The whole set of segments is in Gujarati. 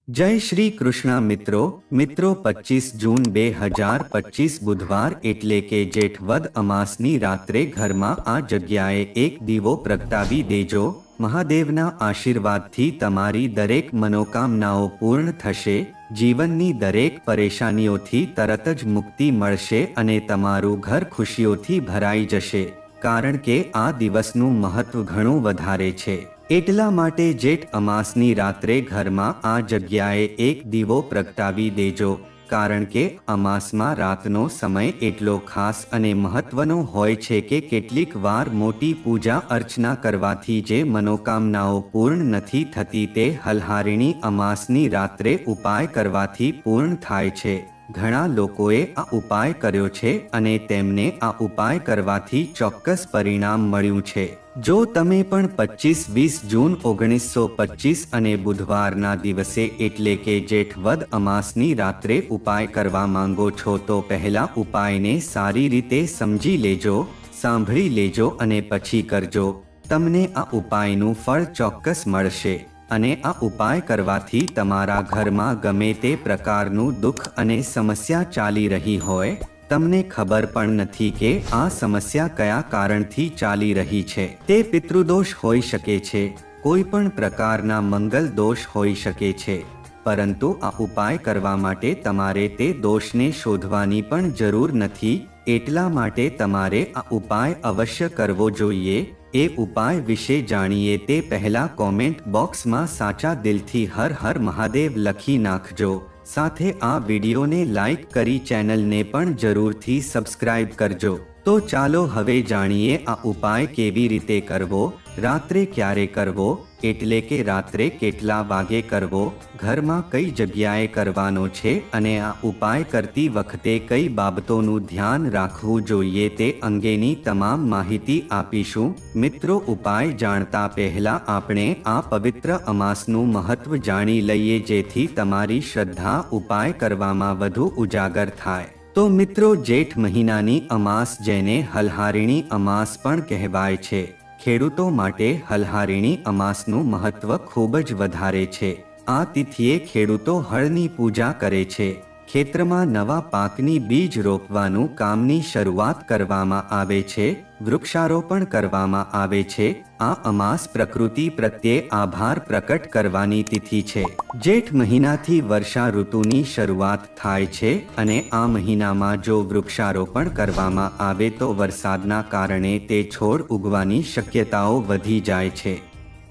જય શ્રી કૃષ્ણ મિત્રો 25 જૂન 2025 બુધવાર એટલે કે જેઠ વદ અમાસની રાત્રે ઘરમાં આ જગ્યાએ એક દીવો પ્રગટાવી દેજો। મહાદેવના આશીર્વાદથી તમારી દરેક મનોકામનાઓ પૂર્ણ થશે, જીવનની દરેક પરેશાનીઓથી તરત જ મુક્તિ મળશે અને તમારું ઘર ખુશીઓથી ભરાઈ જશે, કારણ કે આ દિવસનું મહત્વ ઘણું વધારે છે। એટલા માટે જેઠ અમાસની રાત્રે ઘરમાં આ જગ્યાએ એક દીવો પ્રગટાવી દેજો, કારણ કે અમાસમાં રાતનો સમય એટલો ખાસ અને મહત્વનો હોય છે કે કેટલીક વાર મોટી પૂજા અર્ચના કરવાથી જે મનોકામનાઓ પૂર્ણ નથી થતી તે હલહારિણી અમાસની રાત્રે ઉપાય કરવાથી પૂર્ણ થાય છે। ઘણા લોકોએ આ ઉપાય કર્યો છે અને તેમને આ ઉપાય કરવાથી ચોક્કસ પરિણામ મળ્યું છે। જો તમે પણ 25-20 જૂન 1925 અને બુધવારના દિવસે એટલે કે જેઠ વદ અમાસની રાત્રે ઉપાય કરવા માંગો છો તો પહેલા ઉપાયને સારી રીતે સમજી લેજો, સાંભળી લેજો અને પછી કરજો। તમને આ ઉપાયનું ફળ ચોક્કસ મળશે અને આ ઉપાય કરવાથી તમારા ઘરમાં ગમે તે પ્રકારનું દુઃખ અને સમસ્યા ચાલી રહી હોય, તમને ખબર પણ નથી કે આ સમસ્યા કયા કારણથી ચાલી રહી છે, તે પિતૃદોષ હોઈ શકે છે, કોઈ પણ પ્રકારના મંગલ દોષ હોઈ શકે છે, પરંતુ આ ઉપાય કરવા માટે તમારે તે દોષને શોધવાની પણ જરૂર નથી। એટલા માટે તમારે આ ઉપાય અવશ્ય કરવો જોઈએ। એ ઉપાય વિશે જાણીએ તે પહેલા કોમેન્ટ બોક્સમાં સાચા દિલથી હર હર મહાદેવ લખી નાખજો। સાથે આ વિડીયોને લાઈક કરી ચેનલને પણ જરૂરથી સબસ્ક્રાઇબ કરજો। તો ચાલો હવે જાણીએ આ ઉપાય કેવી રીતે કરવો, રાત્રે ક્યારે કરવો, એટલે કે રાત્રે કેટલા વાગે કરવો, ઘરમાં કઈ જગ્યાએ કરવાનો છે અને આ ઉપાય કરતી વખતે કઈ બાબતોનું ધ્યાન રાખવું જોઈએ તે અંગેની તમામ માહિતી આપીશું। મિત્રો, ઉપાય જાણતા પહેલા આપણે આ પવિત્ર અમાસનું મહત્વ જાણી લઈએ, જેથી તમારી શ્રદ્ધા ઉપાય કરવામાં વધુ ઉજાગર થાય। તો મિત્રો, જેઠ મહિનાની અમાસ જેને હલહારિણી અમાસ પણ કહેવાય છે, ખેડૂતો માટે હલહારિણી અમાસનું મહત્વ ખૂબ જ વધારે છે। આ તિથિએ ખેડૂતો હળની પૂજા કરે છે, ખેતરમાં નવા પાકની બીજ રોપવાનું કામની શરૂઆત કરવામાં આવે છે, વૃક્ષારોપણ કરવામાં આવે છે। આ અમાસ પ્રકૃતિ પ્રત્યે આભાર પ્રકટ કરવાની તિથિ છે। જેઠ મહિનાથી વર્ષા ઋતુની શરૂઆત થાય છે અને આ મહિનામાં જો વૃક્ષારોપણ કરવામાં આવે તો વરસાદના કારણે તે છોડ ઉગવાની શક્યતાઓ વધી જાય છે।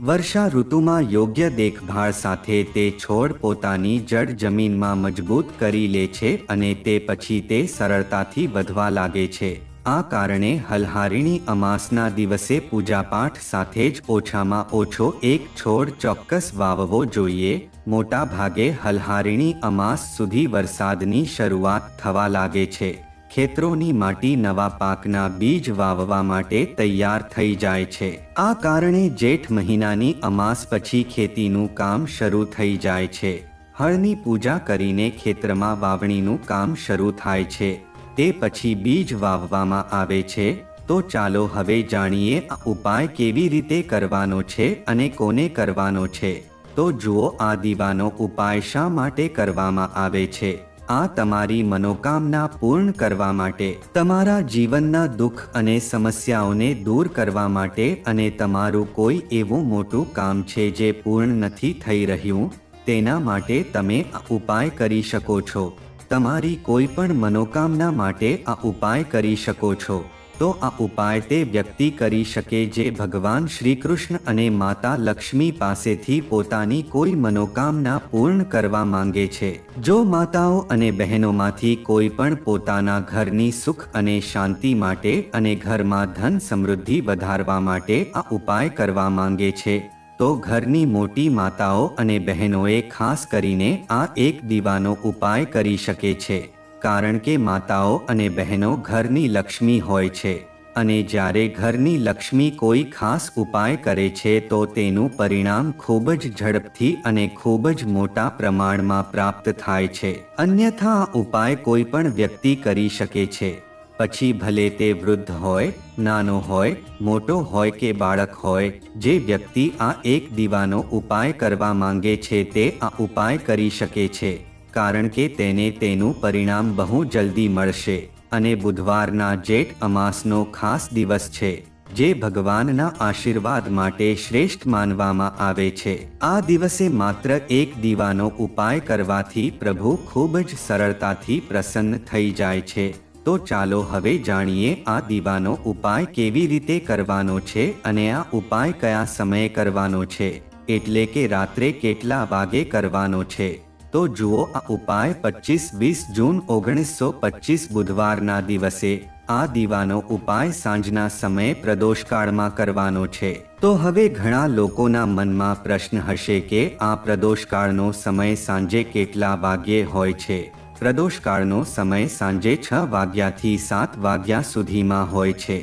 વર્ષા ઋતુમાં યોગ્ય દેખભાળ સાથે તે છોડ પોતાની જડ જમીનમાં મજબૂત કરી લે છે અને તે પછી તે સરળતાથી વધવા લાગે છે। આ કારણે હલહારિણી અમાસના દિવસે પૂજાપાઠ સાથે જ ઓછામાં ઓછો એક છોડ ચોક્કસ વાવવો જોઈએ। મોટા ભાગે હલહારિણી અમાસ સુધી વરસાદની શરૂઆત થવા લાગે છે, ખેતરોની માટી નવા પાકના બીજ વાવવા માટે તૈયાર થઈ જાય છે। આ કારણે જેઠ મહિનાની અમાસ પછી ખેતીનું કામ શરૂ થઈ જાય છે। હળની પૂજા કરીને ખેતરમાં વાવણીનું કામ શરૂ થાય છે, તે પછી બીજ વાવવામાં આવે છે। તો ચાલો હવે જાણીએ આ ઉપાય કેવી રીતે કરવાનો છે અને કોને કરવાનો છે। તો જુઓ, આ દીવાનો ઉપાય શા માટે કરવામાં આવે છે? આ તમારી મનોકામના પૂર્ણ કરવા માટે, તમારા જીવનના દુઃખ અને સમસ્યાઓને દૂર કરવા માટે અને તમારું કોઈ એવું મોટું કામ છે જે પૂર્ણ નથી થઈ રહ્યું તેના માટે તમે આ ઉપાય કરી શકો છો। તમારી કોઈ પણ મનોકામના માટે આ ઉપાય કરી શકો છો। તો આ ઉપાય તે વ્યક્તિ કરી શકે જે ભગવાન શ્રી કૃષ્ણ અને માતા લક્ષ્મી પાસેથી પોતાની કોઈ મનોકામના પૂર્ણ કરવા માંગે છે। જો માતાઓ અને બહેનોમાંથી કોઈ પણ પોતાના ઘરની સુખ અને શાંતિ માટે અને ઘરમાં ધન સમૃદ્ધિ વધારવા માટે આ ઉપાય કરવા માંગે છે તો ઘરની મોટી માતાઓ અને બહેનોએ ખાસ કરીને આ એક દીવાનો ઉપાય કરી શકે છે, કારણ કે માતાઓ અને બહેનો ઘરની લક્ષ્મી હોય છે અને જ્યારે ઘરની લક્ષ્મી કોઈ ખાસ ઉપાય કરે છે તો તેનું પરિણામ ખૂબ જ ઝડપથી અને ખૂબ જ મોટા પ્રમાણમાં પ્રાપ્ત થાય છે। અન્યથા આ ઉપાય કોઈ પણ વ્યક્તિ કરી શકે છે, પછી ભલે તે વૃદ્ધ હોય, નાનો હોય, મોટો હોય કે બાળક હોય, જે વ્યક્તિ આ એક દીવાનો ઉપાય કરવા માંગે છે તે આ ઉપાય કરી શકે છે, કારણ કે તેને તેનું પરિણામ બહુ જલ્દી મળશે. અને બુધવારના જેઠ અમાસનો ખાસ દિવસ છે, જે ભગવાનના આશીર્વાદ માટે શ્રેષ્ઠ માનવામાં આવે છે. આ દિવસે માત્ર એક દીવાનો ઉપાય કરવાથી પ્રભુ ખૂબ જ સરળતાથી પ્રસન્ન થઈ જાય છે. તો ચાલો હવે જાણીએ આ દીવાનો ઉપાય કેવી રીતે કરવાનો છે અને આ ઉપાય કયા સમયે કરવાનો છે, એટલે કે રાત્રે કેટલા વાગે કરવાનો છે. તો જુઓ, આ ઉપાય 25-20 જૂન 1925 બુધવારના દિવસે આ દીવાનો ઉપાય સાંજના સમયે પ્રદોષકાળમાં કરવાનો છે. તો હવે ઘણા લોકોના મનમાં પ્રશ્ન હશે કે આ પ્રદોષકાળનો સમય સાંજે કેટલા વાગ્યે હોય છે. પ્રદોષકાળનો સમય સાંજે 6 વાગ્યાથી 7 વાગ્યા સુધીમાં હોય છે.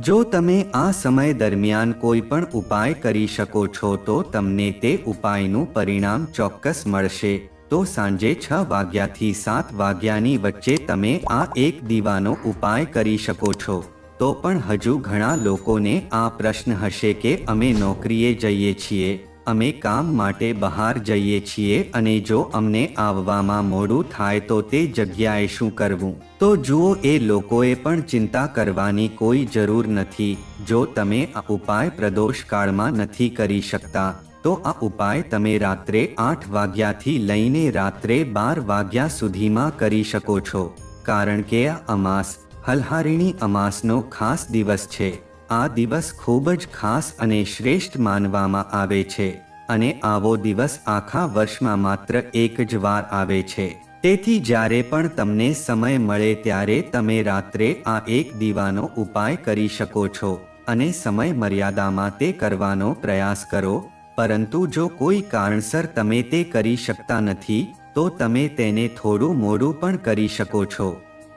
જો તમે આ સમય દરમિયાન કોઈ પણ ઉપાય કરી શકો છો તો તમને તે ઉપાયનું પરિણામ ચોક્કસ મળશે. તો સાંજે 6 વાગ્યાથી 7 વાગ્યાની વચ્ચે તમે આ એક દીવાનો ઉપાય કરી શકો છો. તો પણ હજુ ઘણા લોકોને આ પ્રશ્ન હશે કે અમે નોકરીએ જઈએ છીએ, અમે કામ માટે બહાર જઈએ છીએ અને જો અમને આવવામાં મોડું થાય તો તે જગ્યાએ શું કરવું? તો જુઓ, એ લોકોએ પણ ચિંતા કરવાની કોઈ જરૂર નથી. જો તમે આ ઉપાય પ્રદોષકાળમાં નથી કરી શકતા તો આ ઉપાય તમે રાત્રે 8 વાગ્યાથી લઈને રાત્રે 12 વાગ્યા સુધીમાં કરી શકો છો, કારણ કે આ અમાસ હલહારિણી અમાસનો ખાસ દિવસ છે. આ દિવસ ખૂબ જ ખાસ અને શ્રેષ્ઠ માનવામાં આવે છે અને આવો દિવસ આખા વર્ષમાં માત્ર એક જ વાર આવે છે. તેથી જ્યારે પણ તમને સમય મળે ત્યારે તમે રાત્રે આ એક દીવાનો ઉપાય કરી શકો છો અને સમય મર્યાદામાં તે કરવાનો પ્રયાસ કરો. પરંતુ જો કોઈ કારણસર તમે તે કરી શકતા નથી તો તમે તેને થોડું મોડું પણ કરી શકો છો.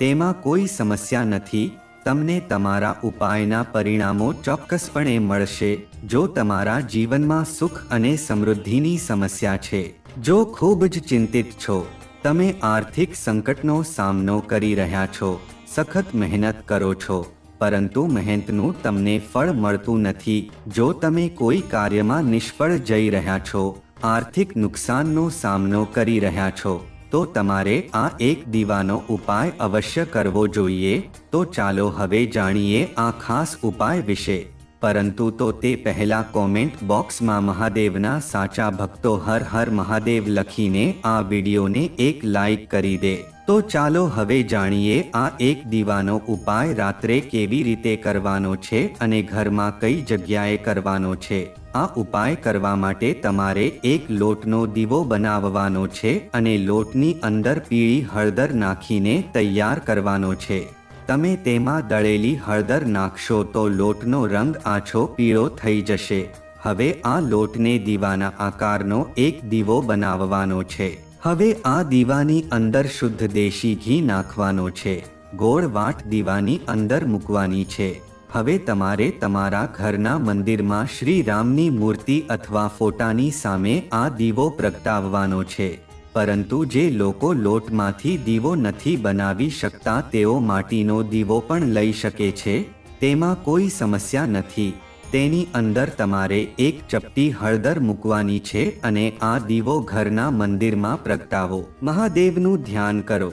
તેમાં કોઈ સમસ્યા નથી. તમને તમારા ઉપાયના પરિણામો ચોક્કસપણે મળશે. જો તમારા જીવનમાં સુખ અને સમૃદ્ધિની સમસ્યા છે, જો ખૂબ જ ચિંતિત છો, તમે આર્થિક સંકટનો સામનો કરી રહ્યા છો, સખત મહેનત કરો છો પરંતુ મહેનતનું તમને ફળ મળતું નથી, જો તમે કોઈ કાર્યમાં નિષ્ફળ જઈ રહ્યા છો, આર્થિક નુકસાનનો સામનો કરી રહ્યા છો, તો તમારે આ એક દીવાનો ઉપાય અવશ્ય કરવો જોઈએ. તો ચાલો હવે જાણીએ આ ખાસ ઉપાય વિશે. પરંતુ તો તે પહેલા કોમેન્ટ બોક્સમાં મહાદેવના સાચા ભક્તો હર હર મહાદેવ લખીને આ વિડીયોને એક લાઈક કરી દે. તો ચાલો હવે જાણીએ આ એક દીવાનો ઉપાય રાત્રે કેવી રીતે કરવાનો છે અને ઘરમાં કઈ જગ્યાએ કરવાનો છે. આ ઉપાય કરવા માટે તમારે એક લોટનો દીવો બનાવવાનો છે અને લોટની અંદર પીળી હળદર નાખીને તૈયાર કરવાનો છે. તમે તેમાં દળેલી હળદર નાખશો તો લોટનો રંગ આછો પીળો થઈ જશે. હવે આ લોટને દીવાના આકારનો એક દીવો બનાવવાનો છે. હવે આ દીવાની અંદર શુદ્ધ દેશી ઘી નાખવાનો છે. ગોળ વાટ દીવાની અંદર મૂકવાની છે. હવે તમારે તમારા ઘરના મંદિરમાં શ્રી રામની મૂર્તિ અથવા ફોટાની સામે આ દીવો પ્રગટાવવાનો છે. પરંતુ જે લોકો લોટમાંથી દીવો નથી બનાવી શકતા તેઓ માટીનો દીવો પણ લઈ શકે છે. તેમાં કોઈ સમસ્યા નથી. તેની અંદર તમારે એક ચપટી હળદર મૂકવાની છે અને આ દીવો ઘરના મંદિરમાં પ્રગટાવો. મહાદેવનું ધ્યાન કરો.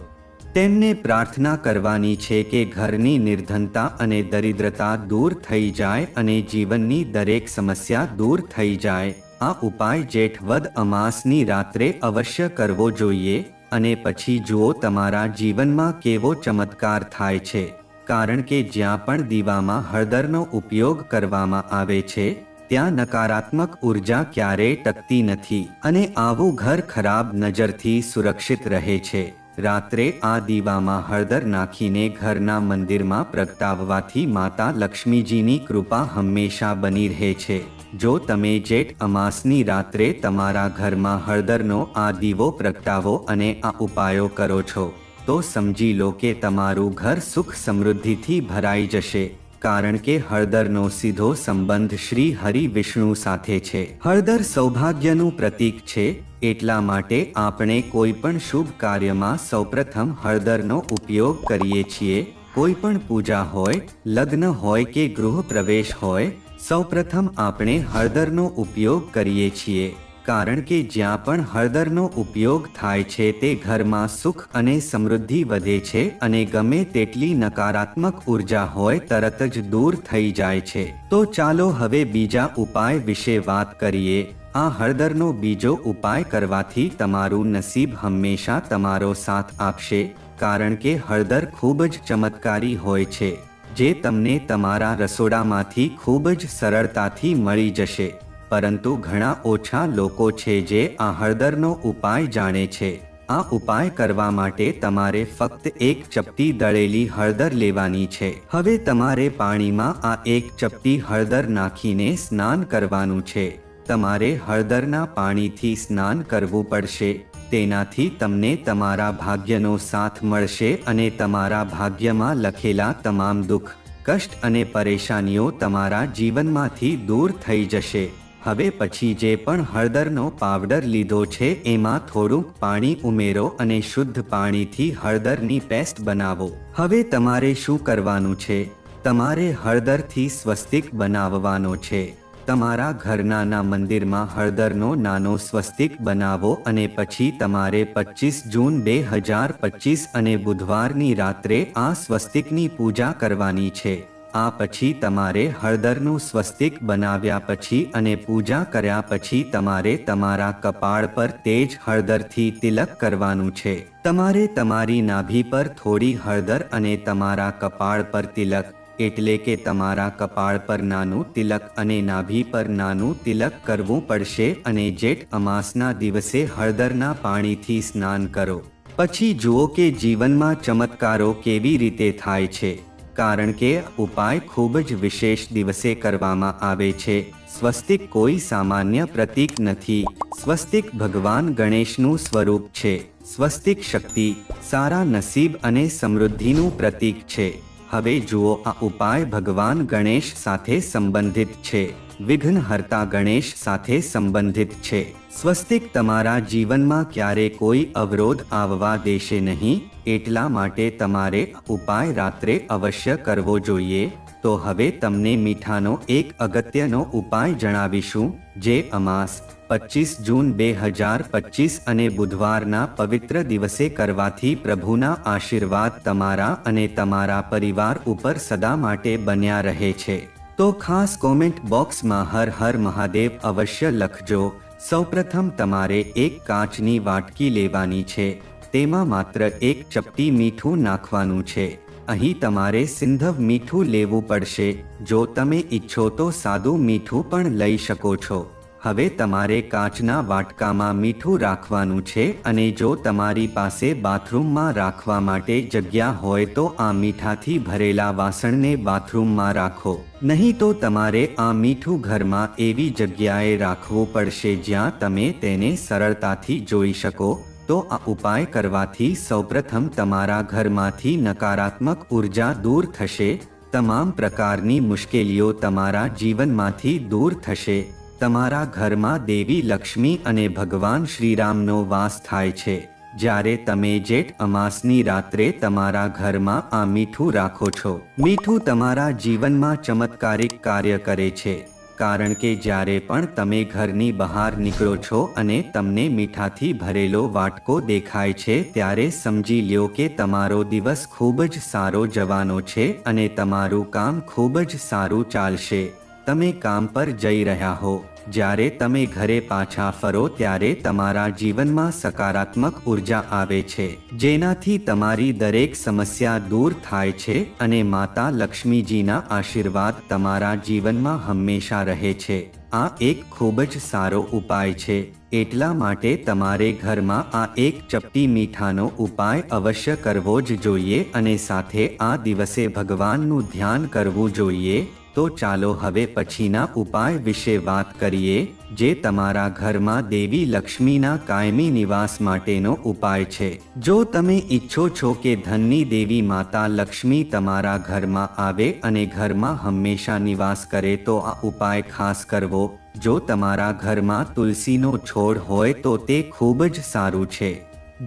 તેમને પ્રાર્થના કરવાની છે કે ઘરની નિર્ધનતા અને દરિદ્રતા દૂર થઈ જાય અને જીવનની દરેક સમસ્યા દૂર થઈ જાય. આ ઉપાય જેઠ વદ અમાસની રાત્રે અવશ્ય કરવો જોઈએ અને પછી જુઓ તમારા જીવનમાં કેવો ચમત્કાર થાય છે. કારણ કે જ્યાં પણ દીવામાં હળદરનો ઉપયોગ કરવામાં આવે છે ત્યાં નકારાત્મક ઉર્જા ક્યારેય ટકતી નથી અને આવું ઘર ખરાબ નજરથી સુરક્ષિત રહે છે. રાત્રે આ દીવામાં હળદર નાખીને ઘરના મંદિરમાં પ્રગટાવવાથી માતા લક્ષ્મીજીની કૃપા હંમેશા બની રહે છે. જો તમે જેઠ અમાસની રાત્રે તમારા ઘરમાં હળદરનો આ દીવો પ્રગટાવો અને આ ઉપાયો કરો છો તો સમજી લો કે તમારું ઘર સુખ સમૃદ્ધિથી ભરાઈ જશે. કારણ કે હળદરનો સીધો સંબંધ શ્રી હરિ વિષ્ણુ સાથે છે. હળદર સૌભાગ્યનું પ્રતીક છે. એટલા માટે આપણે કોઈ પણ શુભ કાર્યમાં સૌપ્રથમ હળદરનો ઉપયોગ કરીએ છીએ. કોઈ પણ પૂજા હોય, લગ્ન હોય કે ગૃહ પ્રવેશ હોય, સૌપ્રથમ આપણે હળદરનો ઉપયોગ કરીએ છીએ, કારણ કે જ્યાં પણ હળદરનો ઉપયોગ થાય છે તે ઘરમાં સુખ અને સમૃદ્ધિ વધે છે અને ગમે તેટલી નકારાત્મક ઉર્જા હોય તરત જ દૂર થઈ જાય છે। તો ચાલો હવે બીજા ઉપાય વિશે વાત કરીએ। આ હળદરનો બીજો ઉપાય કરવાથી તમારું નસીબ હંમેશા તમારો સાથ આપશે, કારણ કે હળદર ખૂબ જ ચમત્કારી હોય છે, જે તમને તમારા રસોડામાંથી ખૂબ જ સરળતાથી મળી જશે। પરંતુ ઘણા ઓછા લોકો છે જે આ હળદરનો ઉપાય જાણે છે। આ ઉપાય કરવા માટે તમારે ફક્ત એક ચપટી દળેલી હળદર લેવાની છે। હવે તમારે પાણીમાં આ એક ચપટી હળદર નાખીને સ્નાન કરવાનું છે। તમારે હળદરના પાણીથી સ્નાન કરવું પડશે, તેનાથી તમને તમારા ભાગ્યનો સાથ મળશે અને તમારા ભાગ્યમાં લખેલા તમામ દુઃખ, કષ્ટ અને પરેશાનીઓ તમારા જીવનમાંથી દૂર થઈ જશે। હવે પછી જે પણ હળદરનો પાવડર લીધો છે એમાં થોડુંક પાણી ઉમેરો અને શુદ્ધ પાણીથી હળદરની પેસ્ટ બનાવો। હવે તમારે શું કરવાનું છે? તમારે હળદરથી સ્વસ્તિક બનાવવાનો છે। તમારા ઘરના મંદિરમાં હળદરનો નાનો સ્વસ્તિક બનાવો અને પછી તમારે 25 જૂન 2025 અને બુધવારની રાત્રે આ સ્વસ્તિકની પૂજા કરવાની છે। આ પછી તમારે હળદરનું સ્વસ્તિક બનાવ્યા પછી અને પૂજા કર્યા પછી તમારે તમારા કપાળ પર તેજ હળદરથી તિલક કરવાનું છે। તમારે તમારી નાભી પર થોડી હળદર અને તમારા કપાળ પર તિલક, એટલે કે તમારા કપાળ પર નાનું તિલક અને નાભી પર નાનું તિલક કરવું પડશે અને જેઠ અમાસના દિવસે હળદરના પાણીથી સ્નાન કરો। પછી જુઓ કે જીવનમાં ચમત્કારો કેવી રીતે થાય છે, કારણ કે ઉપાય ખૂબ જ વિશેષ દિવસે કરવામાં આવે છે। સ્વસ્તિક કોઈ સામાન્ય પ્રતીક નથી, સ્વસ્તિક ભગવાન ગણેશનું સ્વરૂપ છે। સ્વસ્તિક શક્તિ, સારા નસીબ અને સમૃદ્ધિનું પ્રતીક છે। હવે જુઓ, આ ઉપાય ભગવાન ગણેશ સાથે સંબંધિત છે, વિઘ્નહર્તા ગણેશ સાથે સંબંધિત છે। સ્વસ્તિક તમારા જીવનમાં ક્યારે કોઈ અવરોધ આવવા દેશે નહીં, એટલા માટે તમારે ઉપાય રાત્રે અવશ્ય કરવો જોઈએ। તો હવે તમને મીઠાનો એક અગત્યનો ઉપાય જણાવીશું, જે અમાસ 25 જૂન 2025 અને બુધવારના પવિત્ર દિવસે કરવાથી પ્રભુના આશીર્વાદ તમારા અને તમારા પરિવાર ઉપર સદા માટે બન્યા રહે છે। તો ખાસ કોમેન્ટ બોક્સમાં હર હર મહાદેવ અવશ્ય લખજો। સૌપ્રથમ તમારે એક કાચની વાટકી લેવાની છે, તેમાં માત્ર એક ચપટી મીઠું નાખવાનું છે। અહીં તમારે સિંધવ મીઠું લેવું પડશે, જો તમે ઈચ્છો તો સાદું મીઠું પણ લઈ શકો છો। હવે તમારે કાચના વાટકામાં મીઠું રાખવાનું છે અને જો તમારી પાસે બાથરૂમમાં રાખવા માટે જગ્યા હોય તો આ મીઠાથી ભરેલા વાસણને બાથરૂમમાં રાખો, નહીં તો તમારે આ મીઠું ઘરમાં એવી જગ્યાએ રાખવું પડશે જ્યાં તમે તેને સરળતાથી જોઈ શકો। તો આ ઉપાય કરવાથી સૌપ્રથમ તમારા ઘરમાંથી નકારાત્મક ઉર્જા દૂર થશે, તમામ પ્રકારની મુશ્કેલીઓ તમારા જીવનમાંથી દૂર થશે। તમારા ઘરમાં દેવી લક્ષ્મી અને ભગવાન શ્રીરામનો વાસ થાય છે। જ્યારે તમે જેઠ અમાસની રાત્રે તમારા ઘરમાં આ મીઠું રાખો છો, મીઠું તમારા જીવનમાં ચમત્કારિક કાર્ય કરે છે, કારણ કે જ્યારે પણ તમે ઘરની બહાર નીકળો છો અને તમને મીઠાથી ભરેલો વાટકો દેખાય છે ત્યારે સમજી લ્યો કે તમારો દિવસ ખૂબ જ સારો જવાનો છે અને તમારું કામ ખૂબ જ સારું ચાલશે। તમે કામ પર જઈ રહ્યા હો, જ્યારે તમે ઘરે પાછા ફરો ત્યારે તમારા જીવનમાં સકારાત્મક ઉર્જા આવે છે, જેનાથી તમારી દરેક સમસ્યા દૂર થાય છે અને માતા લક્ષ્મીજીના આશીર્વાદ તમારા જીવનમાં હંમેશા રહે છે। આ એક ખૂબ જ સારો ઉપાય છે, એટલા માટે તમારે ઘરમાં આ એક ચપટી મીઠાનો ઉપાય અવશ્ય કરવો જ જોઈએ અને સાથે આ દિવસે ભગવાનનું ધ્યાન કરવું જોઈએ। તો ચાલો હવે પછીના ઉપાય વિશે વાત કરીએ, જે તમારા ઘરમાં દેવી લક્ષ્મીના કાયમી નિવાસ માટેનો ઉપાય છે। જો તમે ઈચ્છો છો કે ધનની દેવી માતા લક્ષ્મી તમારા ઘરમાં આવે અને ઘરમાં હંમેશા નિવાસ કરે તો આ ઉપાય ખાસ કરવો। જો તમારા ઘરમાં તુલસીનો છોડ હોય તો તે ખૂબ જ સારું છે,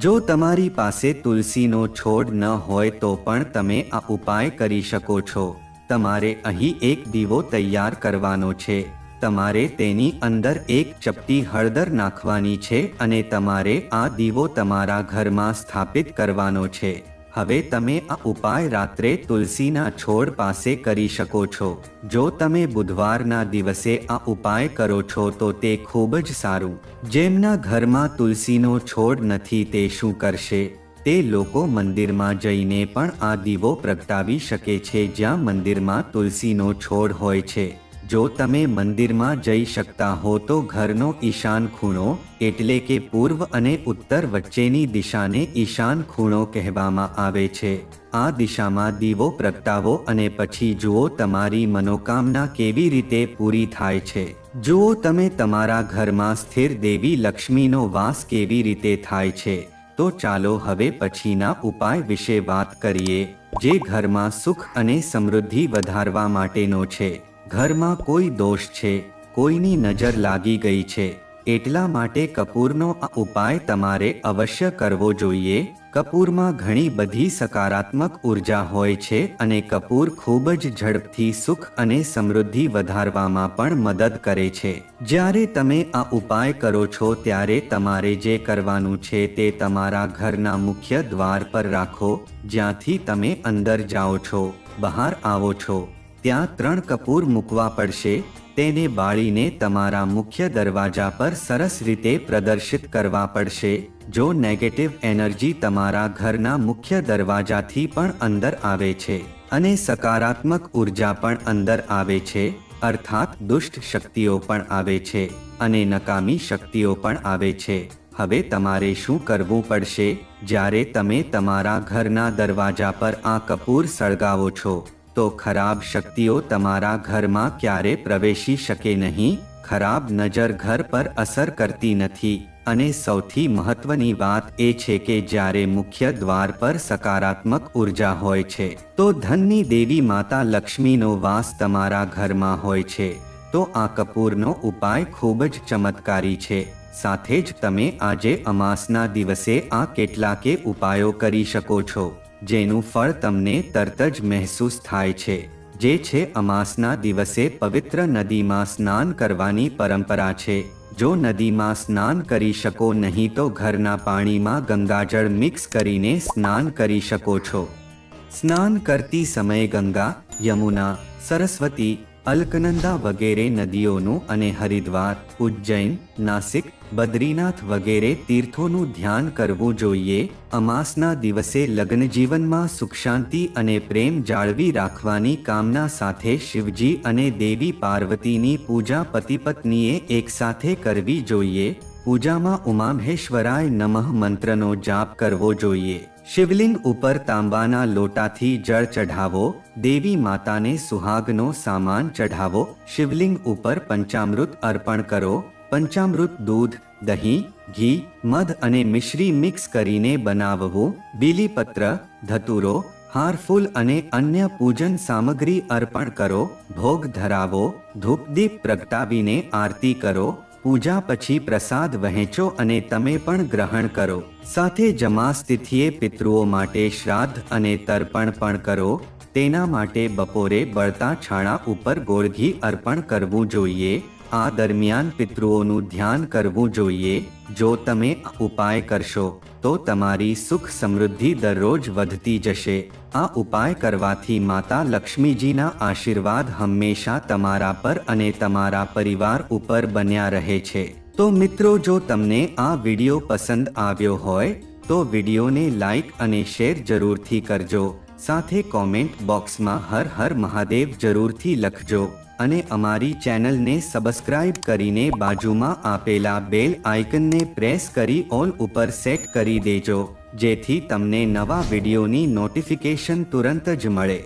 જો તમારી પાસે તુલસીનો છોડ ન હોય તો પણ તમે આ ઉપાય કરી શકો છો. તમારે અહીં એક દીવો તૈયાર કરવાનો છે. તમારે તેની અંદર એક ચપટી હળદર નાખવાની છે અને તમારે આ દીવો તમારા ઘરમાં સ્થાપિત કરવાનો છે. હવે તમે આ ઉપાય રાત્રે તુલસીના છોડ પાસે કરી શકો છો. જો તમે બુધવારના દિવસે આ ઉપાય કરો છો તો તે ખૂબ જ સારું. જેમના ઘરમાં તુલસીનો છોડ નથી તે શું કરશે? તે લોકો મંદિરમાં જઈને પણ આ દીવો પ્રગટાવી શકે છે જ્યાં મંદિરમાં તુલસીનો છોડ હોય છે. જો તમે મંદિરમાં જઈ શકતા હો તો ઘરનો ઈશાન ખૂણો એટલે કે પૂર્વ અને ઉત્તર વચ્ચેની દિશાને ઈશાન ખૂણો કહેવામાં આવે છે. આ દિશામાં દીવો પ્રગટાવો અને પછી જુઓ તમારી મનોકામના કેવી રીતે પૂરી થાય છે. જુઓ તમે તમારા ઘરમાં સ્થિર દેવી લક્ષ્મીનો વાસ કેવી રીતે થાય છે. તો ચાલો હવે પછીના ઉપાય વિશે વાત કરીએ જે ઘરમાં સુખ અને સમૃદ્ધિ વધારવા માટેનો છે. ઘરમાં કોઈ દોષ છે, કોઈની નજર લાગી ગઈ છે, એટલા માટે કપૂરનો આ ઉપાય તમારે અવશ્ય કરવો જોઈએ. કપૂરમાં ઘણી બધી સકારાત્મક ઉર્જા હોય છે અને કપૂર ખૂબ જ ઝડપથી સુખ અને સમૃદ્ધિ વધારવામાં પણ મદદ કરે છે. જ્યારે તમે આ ઉપાય કરો છો ત્યારે તમારે જે કરવાનું છે તે તમારા ઘરના મુખ્ય દ્વાર પર રાખો. જ્યાંથી તમે અંદર જાઓ છો, બહાર આવો છો, ત્યાં 3 કપૂર મૂકવા પડશે. તેને બાળીને તમારા મુખ્ય દરવાજા પર સરસ રીતે પ્રદર્શિત કરવા પડશે. જો નેગેટિવ એનર્જી તમારા ઘરના મુખ્ય દરવાજાથી પણ અંદર આવે છે અને સકારાત્મક ઉર્જા પણ અંદર આવે છે, અર્થાત દુષ્ટ શક્તિઓ પણ આવે છે અને નકામી શક્તિઓ પણ આવે છે. હવે તમારે શું કરવું પડશે? જ્યારે તમે તમારા ઘરના દરવાજા પર આ કપૂર સળગાવો છો તો ખરાબ શક્તિઓ તમારા ઘરમાં ક્યારે પ્રવેશી શકે નહીં. ખરાબ નજર ઘર પર અસર કરતી નથી અને સૌથી મહત્વની વાત એ છે કે જ્યારે મુખ્ય દ્વાર પર સકારાત્મક ઉર્જા હોય છે તો ધનની દેવી માતા લક્ષ્મીનો વાસ તમારા ઘરમાં હોય છે. તો આ કપૂરનો ઉપાય ખૂબ જ ચમત્કારી છે. સાથે જ તમે આજે અમાસના દિવસે આ કેટલાકે ઉપાયો કરી શકો છો જેનું ફળ તમને તરત જ મહેસૂસ થાય છે. જે છે અમાસના દિવસે પવિત્ર નદીમાં સ્નાન કરવાની પરંપરા છે. જો નદીમાં સ્નાન કરી શકો નહીં તો ઘરના પાણીમાં ગંગાજળ મિક્સ કરીને સ્નાન કરી શકો છો. સ્નાન કરતી સમયે ગંગા, યમુના, સરસ્વતી, અલકનંદા વગેરે નદીઓનું અને હરિદ્વાર, ઉજ્જૈન, નાસિક, બદ્રીનાથ વગેરે તીર્થોનું ધ્યાન કરવું જોઈએ. અમાસના દિવસે લગ્નજીવનમાં સુખ શાંતિ અને પ્રેમ જાળવી રાખવાની કામના સાથે શિવજી અને દેવી પાર્વતીની પૂજા પતિ પત્નીએ એકસાથે કરવી જોઈએ. પૂજામાં ઉમામહેશ્વરાય નમઃ મંત્રનો જાપ કરવો જોઈએ. શિવલિંગ ઉપર તાંબાના લોટાથી જળ ચઢાવો. દેવી માતાને સુહાગનો સામાન ચઢાવો. શિવલિંગ ઉપર પંચામૃત અર્પણ કરો. પંચામૃત દૂધ, દહીં, ઘી, મધ અને મિશ્રી મિક્સ કરીને બનાવવું. બીલીપત્ર, ધતુરો, હારફૂલ અને અન્ય પૂજન સામગ્રી અર્પણ કરો. ભોગ ધરાવો. ધૂપદીપ પ્રગટાવીને આરતી કરો. પૂજા પછી પ્રસાદ વહેંચો અને તમે પણ ગ્રહણ કરો. સાથે જમાસ તિથિએ પિતૃઓ માટે શ્રાદ્ધ અને તર્પણ પણ કરો. તેના માટે બપોરે બળતા છાણા ઉપર ગોળ ઘી અર્પણ કરવું જોઈએ. આ દરમિયાન પિતૃઓનું ધ્યાન કરવું જોઈએ. જો તમે આ ઉપાય કરશો તો તમારી સુખ સમૃદ્ધિ દરરોજ વધતી જશે. આ ઉપાય કરવાથી માતા લક્ષ્મીજીના આશીર્વાદ હંમેશા તમારા પર અને તમારા પરિવાર ઉપર બન્યા રહે છે. તો મિત્રો, જો તમને આ વિડિયો પસંદ આવ્યો હોય તો વિડિયોને લાઈક અને શેર જરૂરથી કરજો. સાથે કોમેન્ટ બોક્સમાં હર હર મહાદેવ જરૂરથી લખજો અને અમારી ચેનલને સબસ્ક્રાઇબ કરીને બાજુમાં આપેલા બેલ આઇકનને પ્રેસ કરી ઓલ ઉપર સેટ કરી દેજો, જેથી તમને નવા વિડિયોની નોટિફિકેશન તુરંત જ મળે.